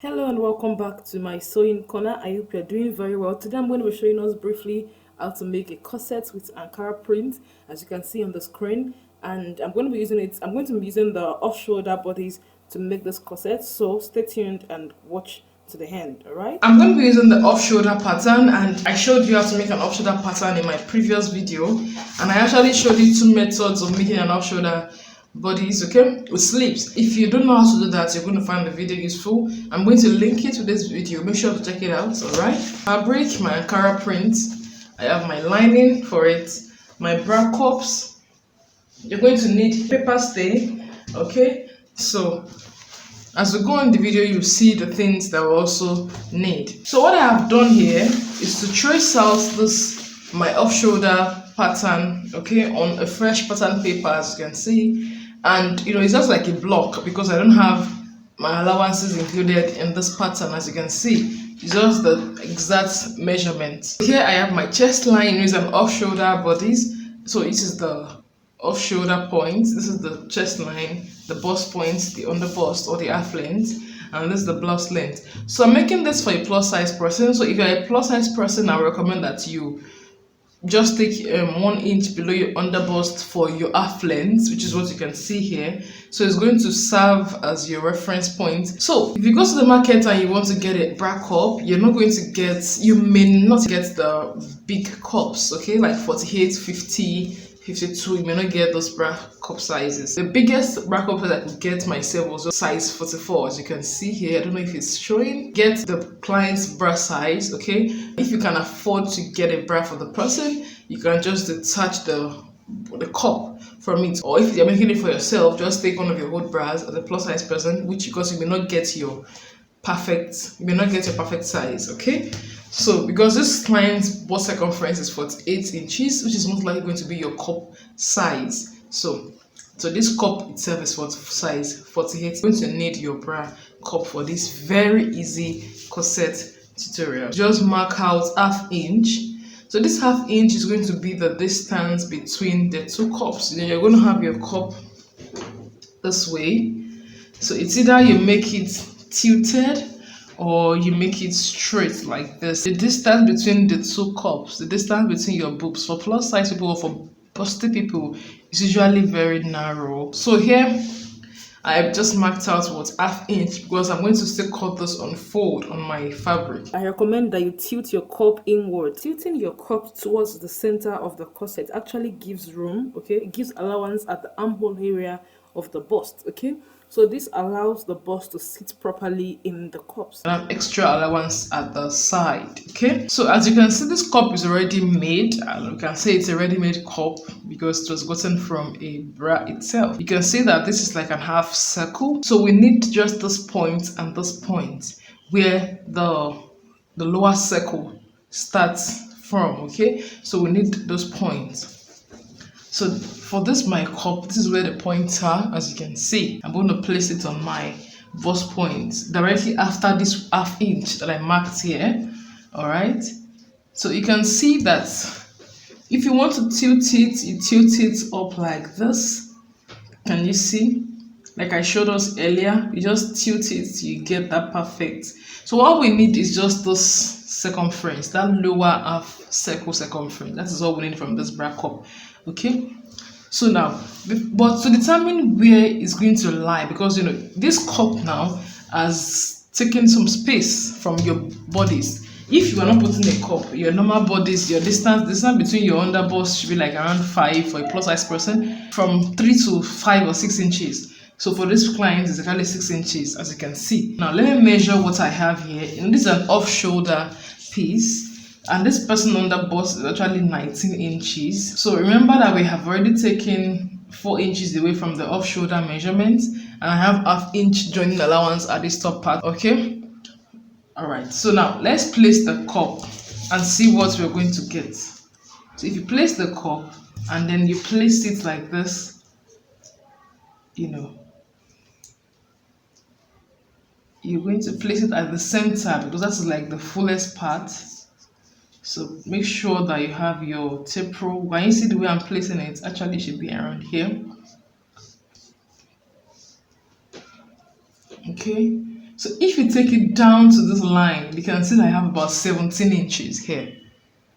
Hello and welcome back to my sewing corner. I hope you're doing very well. Today I'm going to be showing us briefly how to make a corset with Ankara print, as you can see on the screen. And I'm going to be using the off-shoulder bodies to make this corset. So stay tuned and watch to the end, alright? I'm going to be using the off-shoulder pattern, and I showed you how to make an off-shoulder pattern in my previous video, and I actually showed you two methods of making an off-shoulder bodies, okay, with sleeves. If you don't know how to do that, you're going to find the video useful. I'm going to link it to this video. Make sure to check it out. All right, fabric, my Ankara print. I have my lining for it, my bra cups. You're going to need paper stay, okay. So as we go on the video, you see the things that we also need. So what I have done here is to trace out this my off-shoulder pattern, okay, on a fresh pattern paper, as you can see. And it's just like a block because I don't have my allowances included in this pattern, as you can see. It's just the exact measurement. Here I have my chest line using off-shoulder bodies. So this is the off-shoulder point, this is the chest line, the bust point, the under bust or the half length, and this is the blouse length. So I'm making this for a plus size person. So if you're a plus size person, I recommend that you just take 1 inch below your under bust for your half length, which is what you can see here. So it's going to serve as your reference point. So if you go to the market and you want to get a bra cup, you may not get the big cups, okay, like 48, 50, 52. You may not get those bra cup sizes. The biggest bra cup that I could get myself was size 44, as you can see here. I don't know if it's showing. Get the client's bra size, okay. If you can afford to get a bra for the person, you can just detach the cup from it, or if you're making it for yourself, just take one of your old bras as a plus size person, because you may not get your perfect size, okay. So because this client's bust circumference is 48 inches, which is most likely going to be your cup size. So this cup itself is what size 48. You're going to need your bra cup for this very easy corset tutorial. Just mark out ½ inch. So this ½ inch is going to be the distance between the two cups. Then you're going to have your cup this way. So it's either you make it tilted or you make it straight like this. The distance between the two cups, the distance between your boobs, for plus size people or for busty people, is usually very narrow. So here I've just marked out what ½ inch, because I'm going to still cut this on fold on my fabric. I recommend that you tilt your cup inward. Tilting your cup towards the center of the corset actually gives room, okay? It gives allowance at the armhole area of the bust, okay? So this allows the bust to sit properly in the cups. And have extra allowance at the side, okay? So as you can see, this cup is already made, and we can say it's a ready-made cup because it was gotten from a bra itself. You can see that this is like a half circle. So we need just this point and this point where the lower circle starts from, okay? So we need those points. So for this my cup, this is where the points are, as you can see. I'm going to place it on my bust point directly after this ½ inch that I marked here. All right. So you can see that if you want to tilt it, you tilt it up like this. Can you see? Like I showed us earlier, you just tilt it, you get that perfect. So all we need is just this circumference, that lower half circle circumference. That is all we need from this bra cup. Okay, so now, but to determine where it's going to lie, because this cup now has taken some space from your bodies. If you are not putting a cup, your normal bodies, your distance between your under bust should be like around 5 for a plus size person, from 3 to 5 or 6 inches. So for this client, it's actually 6 inches, as you can see. Now let me measure what I have here. This is an off-shoulder piece. And this person under bust is actually 19 inches. So remember that we have already taken 4 inches away from the off-shoulder measurement, and I have ½ inch joining allowance at this top part, okay? Alright, so now let's place the cup and see what we're going to get. So if you place the cup and then you place it like this, you're going to place it at the center, because that's like the fullest part. So make sure that you have your tape rule. When you see the way I'm placing it, actually it should be around here. Okay, So if you take it down to this line, you can see that I have about 17 inches here.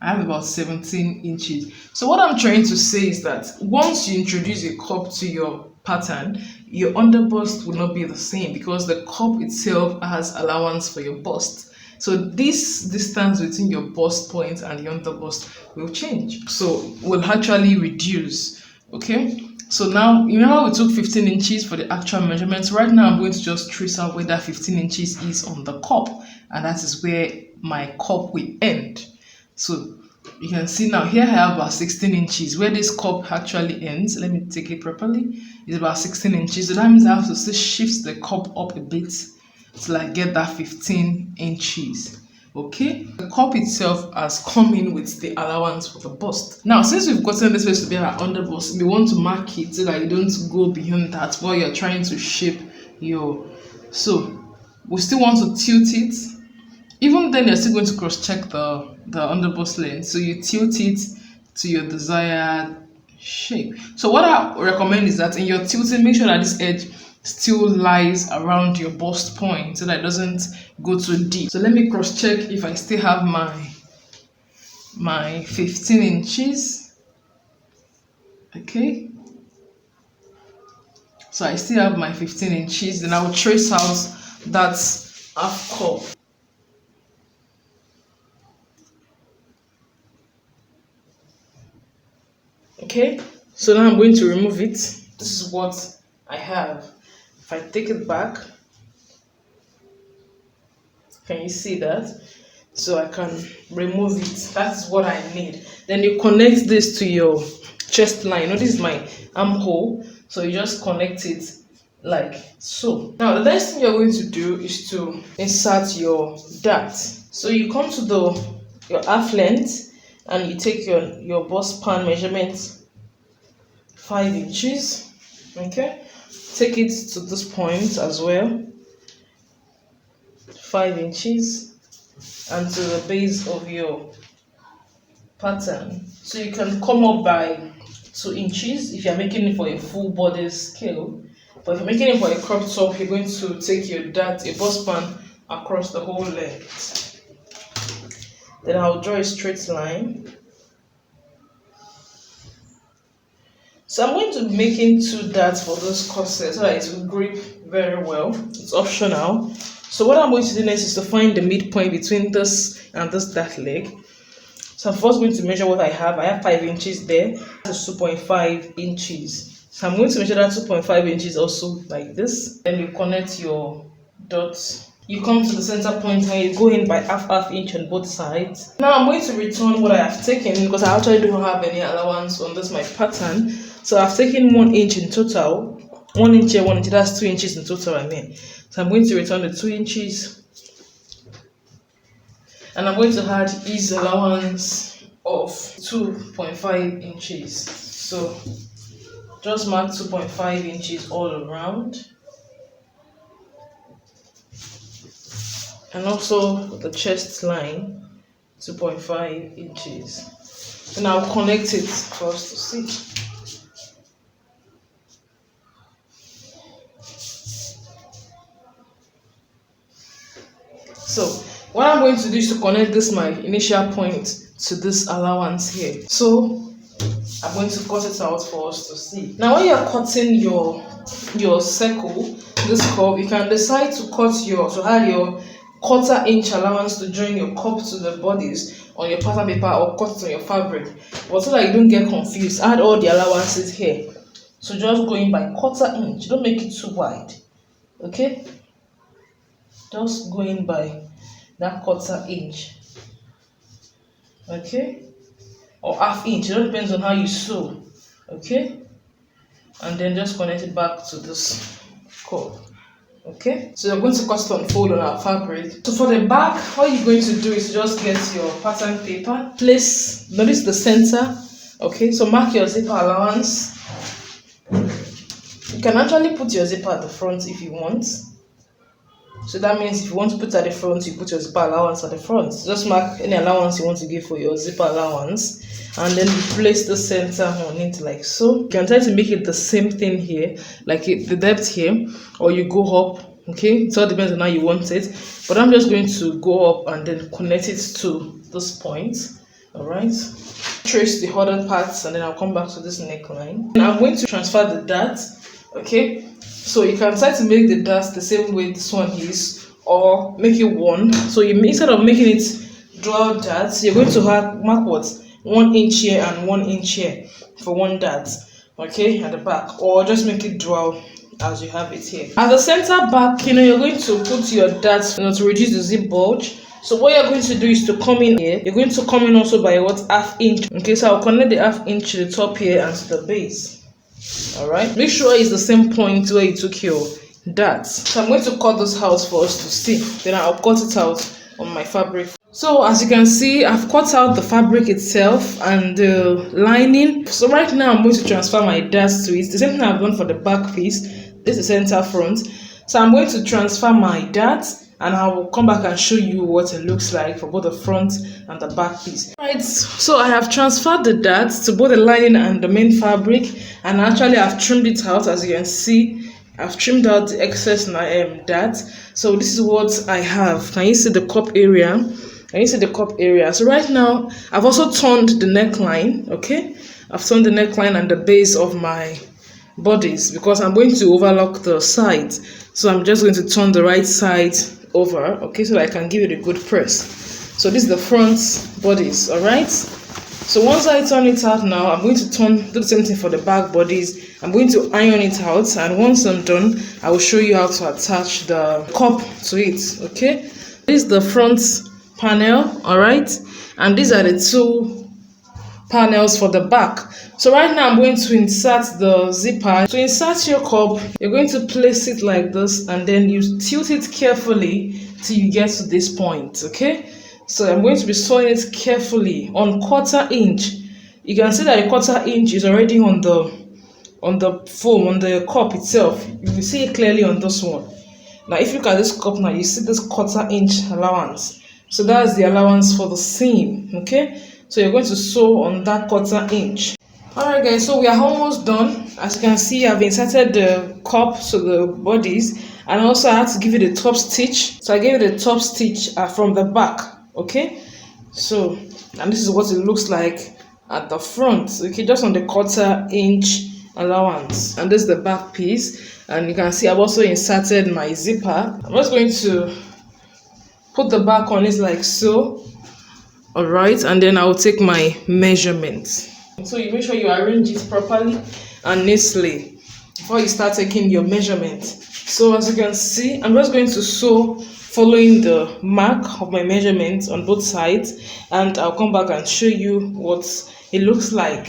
I have about 17 inches. So what I'm trying to say is that once you introduce a cup to your pattern, your underbust will not be the same because the cup itself has allowance for your bust. So this distance between your bust point and the underbust will change. So will actually reduce. Okay. So now, remember we took 15 inches for the actual measurements. Right now, I'm going to just trace out where that 15 inches is on the cup. And that is where my cup will end. So you can see now here I have about 16 inches. Where this cup actually ends, let me take it properly, is about 16 inches. So that means I have to still shift the cup up a bit till I get that 15 inches. Okay, the cup itself has come in with the allowance for the bust. Now, since we've gotten this place to be our underbust, we want to mark it so that you don't go beyond that while you're trying to shape your. So we still want to tilt it. Even then, you're still going to cross-check the underbust length. So you tilt it to your desired shape. So what I recommend is that in your tilting, make sure that this edge still lies around your bust point so that it doesn't go too deep. So let me cross-check if I still have my 15 inches. Okay. So I still have my 15 inches. Then I will trace out that half cup. Okay, so now I'm going to remove it. This is what I have. If I take it back, can you see that? So I can remove it. That's what I need. Then you connect this to your chest line. This is my armhole. So you just connect it like so. Now the next thing you're going to do is to insert your dart. So you come to your half length and you take your bust span measurement 5 inches. Okay, take it to this point as well, 5 inches, and to the base of your pattern. So you can come up by 2 inches if you're making it for a full body scale. But if you're making it for a crop top, you're going to take your dart, a bust span, across the whole length. Then I'll draw a straight line. So I'm going to be making 2 darts for this corset so that it will grip very well. It's optional. So what I'm going to do next is to find the midpoint between this and this dart leg. So I'm first going to measure what I have. I have 5 inches there. That's 2.5 inches. So I'm going to measure that 2.5 inches also like this. Then you connect your dots. You come to the center point and you go in by half inch on both sides. Now I'm going to return what I have taken because I actually don't have any allowance on this my pattern. So I've taken 1 inch in total. 1 inch here, 1 inch, that's 2 inches in total, I mean. So I'm going to return the 2 inches. And I'm going to add ease allowance of 2.5 inches. So just mark 2.5 inches all around. And also the chest line, 2.5 inches. And I'll connect it for us to see. So what I'm going to do is to connect this my initial point to this allowance here. So I'm going to cut it out for us to see. Now when you're cutting your circle, this curve, you can decide to add your 1/4 inch allowance to join your cup to the bodies on your pattern paper or cut it on your fabric. But so that you don't get confused, add all the allowances here. So just go in by 1/4 inch. Don't make it too wide. Okay? Just go in by that 1/4 inch. Okay? Or half inch. It all depends on how you sew. Okay? And then just connect it back to this curve. Okay, so you're going to cut it on fold on our fabric. So for the back, all you're going to do is just get your pattern paper, notice the center. Okay, so mark your zipper allowance. You can actually put your zipper at the front if you want. So that means if you want to put it at the front, you put your zipper allowance at the front. Just mark any allowance you want to give for your zipper allowance. And then you place the center on it like so. You can try to make it the same thing here, like the depth here, or you go up Okay, it all depends on how you want it, but I'm just going to go up and then connect it to this point. All right, trace the other parts and then I'll come back to this neckline, and I'm going to transfer the dart. Okay, so you can try to make the dart the same way this one is, or make it one. So you, instead of making it dual darts, you're going to mark what, 1 inch here and 1 inch here for one dart, okay, at the back, or just make it dual as you have it here. At the center back, you're going to put your darts, to reduce the zip bulge. So what you're going to do is to come in here. You're going to come in also by what, 1/2 inch. Okay, so I'll connect the 1/2 inch to the top here and to the base. All right, make sure it's the same point where you took your darts. So I'm going to cut this out for us to see. Then I'll cut it out on my fabric. So as you can see, I've cut out the fabric itself and the lining. So right now I'm going to transfer my darts to it. The same thing I've done for the back piece. This is center front. So I'm going to transfer my darts and I will come back and show you what it looks like for both the front and the back piece. Right, so I have transferred the darts to both the lining and the main fabric, and actually I've trimmed it out. As you can see, I've trimmed out the excess darts. So this is what I have. Can you see the cup area? Can you see the cup area? So right now I've also turned the neckline. Okay, I've turned the neckline and the base of my bodies because I'm going to overlock the sides. So I'm just going to turn the right side over, okay, so that I can give it a good press. So this is the front bodies. All right, so once I turn it out now, I'm going to do the same thing for the back bodies. I'm going to iron it out, and once I'm done, I will show you how to attach the cup to it. Okay, this is the front panel. All right, and these are the 2 panels for the back. So right now I'm going to insert the zipper. To insert your cup, you're going to place it like this, and then you tilt it carefully till you get to this point. Okay, so I'm going to be sewing it carefully on 1/4 inch. You can see that a 1/4 inch is already on the foam, on the cup itself. You will see it clearly on this one. Now if you look at this cup now, you see this 1/4 inch allowance. So that's the allowance for the seam. Okay, so you're going to sew on that 1/4 inch. Alright guys, so we are almost done. As you can see, I've inserted the cup to the bodies, and also I had to give it a top stitch. So I gave it a top stitch from the back. Okay, so and this is what it looks like at the front. Okay, just on the 1/4 inch allowance, and this is the back piece. And you can see I've also inserted my zipper. I'm just going to put the back on it like so. All right, and then I'll take my measurements. So you make sure you arrange it properly and neatly before you start taking your measurement. So as you can see, I'm just going to sew following the mark of my measurements on both sides, and I'll come back and show you what it looks like.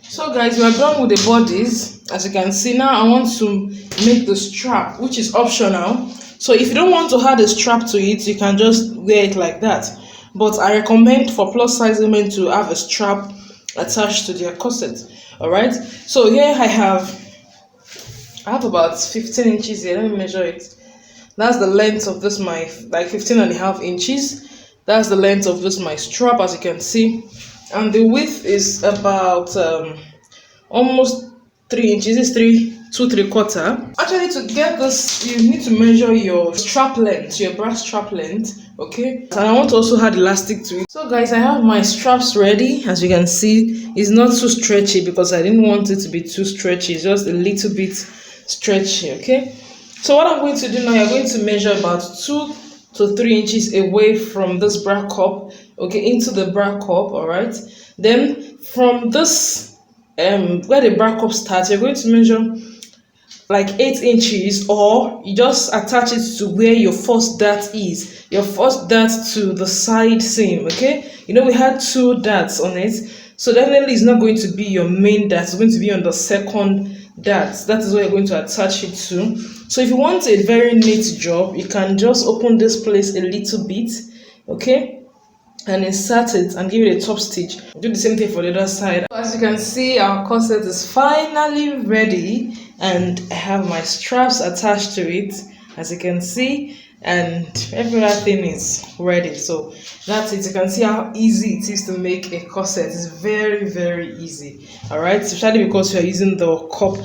So guys, we are done with the bodies. As you can see, now I want to make the strap, which is optional. So if you don't want to add a strap to it, you can just wear it like that. But I recommend for plus size women to have a strap attached to their corset. All right, so here I have about 15 inches here. Let me measure it. That's the length of this, my 15.5 inches. That's the length of this, my strap, as you can see, and the width is about almost 3 inches. It's 2 3/4. Actually, to get this, you need to measure your strap length, your bra strap length. Okay, and I want to also add elastic to it. So guys, I have my straps ready. As you can see, it's not too stretchy because I didn't want it to be too stretchy. It's just a little bit stretchy. Okay, so what I'm going to do now, you're going to measure about 2 to 3 inches away from this bra cup, okay, into the bra cup. All right, then from this where the bra cup starts, you're going to measure like 8 inches, or you just attach it to where your first dart is, your first dart to the side seam. Okay, we had 2 darts on it, so definitely it's not going to be your main dart, it's going to be on the second dart. That is where you're going to attach it to. So if you want a very neat job, you can just open this place a little bit, okay, and insert it and give it a top stitch. Do the same thing for the other side. As you can see, our corset is finally ready, and I have my straps attached to it, as you can see. and every other thing is ready. So that's it. You can see how easy it is to make a corset. It's very, very easy. All right, especially because we are using the cup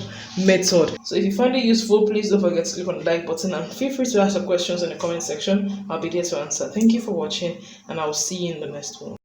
method. So if you find it useful, please don't forget to click on the like button and feel free to ask your questions in the comment section. I'll be there to answer. Thank you for watching, and I'll see you in the next one.